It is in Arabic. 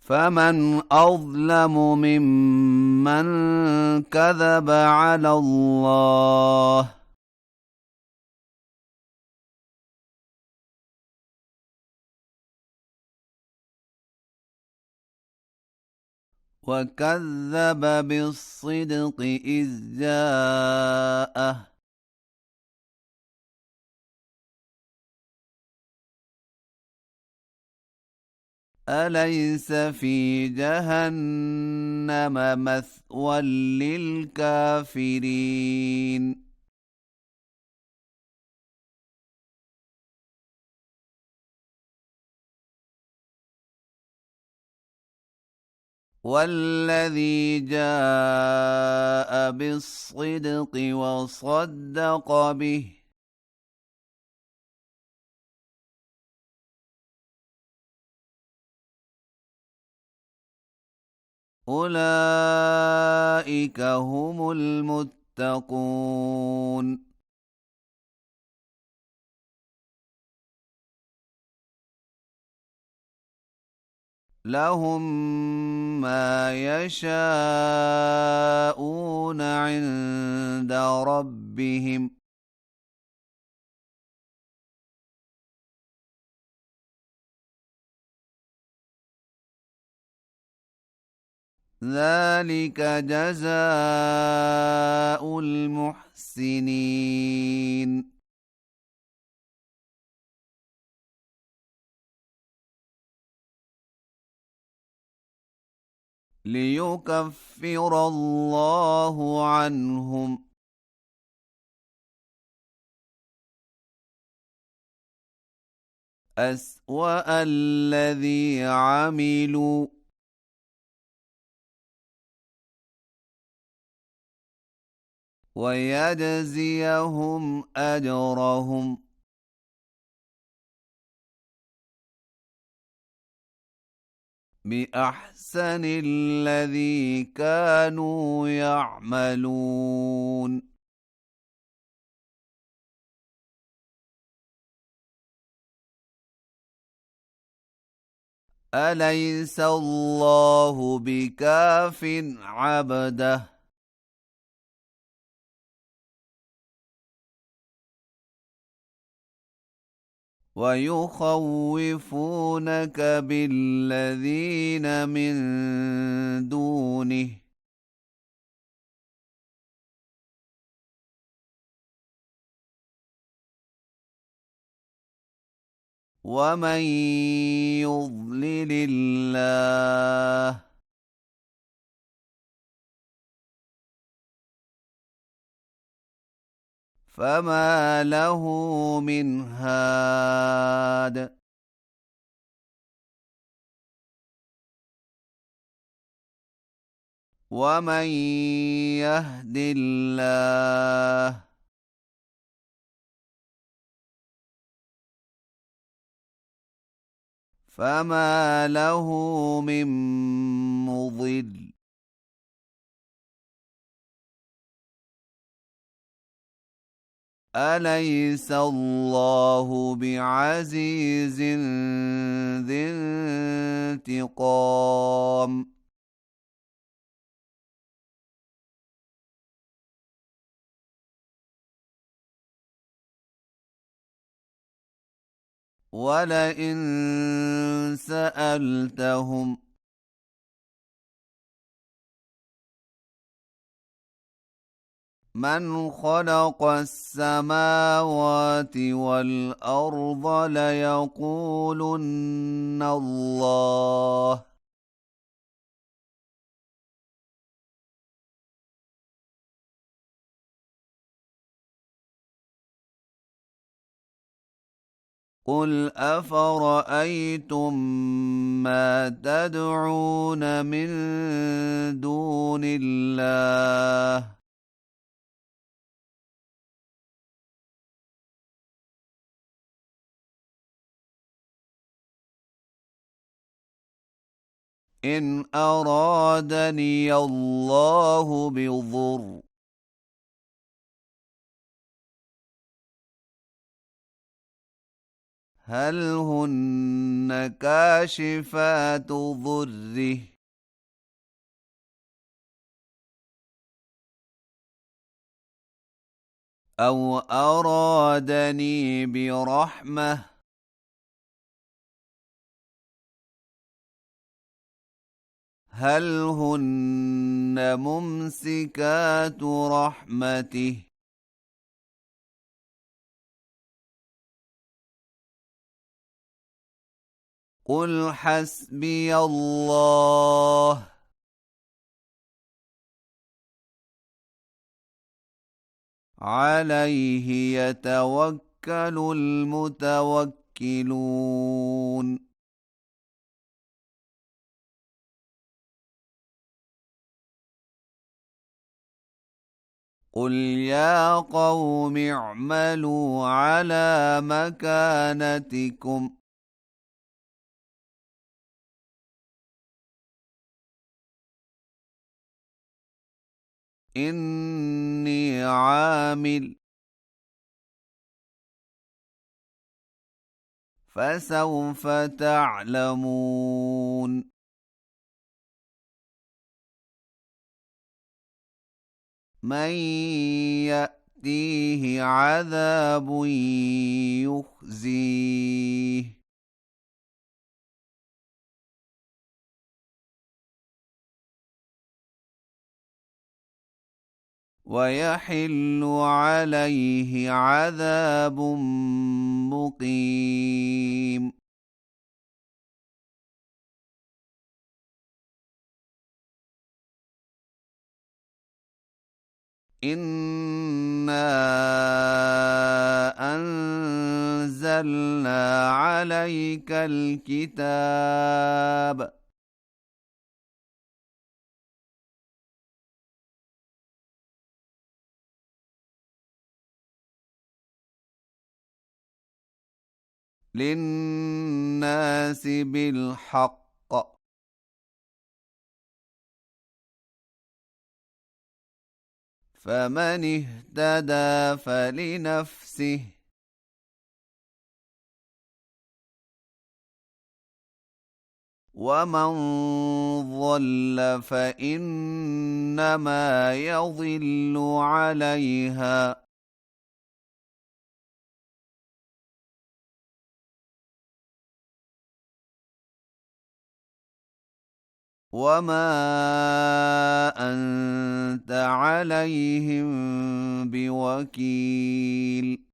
فمن أظلم ممن كذب على الله وكذب بالصدق إذ جاءه أليس في جهنم مثوى للكافرين والذي جاء بالصدق وصدق به أولئك هم المتقون لهم ما يشاءون عند ربهم ذلك جزاء المحسنين ليكفر الله عنهم أسوأ الذي عملوا ويجزيهم أجرهم بأحسن الذي كانوا يعملون أليس الله بكاف عبده ويخوفونك بالذين من دونه ومن يضلل الله فما له من هاد ومن يهد الله فما له من مضل أليس الله بعزيز ذي انتقام ولئن سألتهم من خلق السماوات والأرض ليقولن الله قل أفرأيتم ما تدعون من دون الله إن أرادني الله بضر هل هن كاشفات ضره أو أرادني برحمة هل هن ممسكات رحمته قل حسبي الله عليه يتوكل المتوكلون قل يا قوم اعملوا على مكانتكم إني عامل فسوف تعلمون من يأتيه عذاب يخزيه ويحل عليه عذاب مقيم إنا أنزلنا عليك الكتاب للناس بالحق فمن اهتدى فلنفسه ومن ضل فإنما يضل عليها وما أنت عليهم بوكيل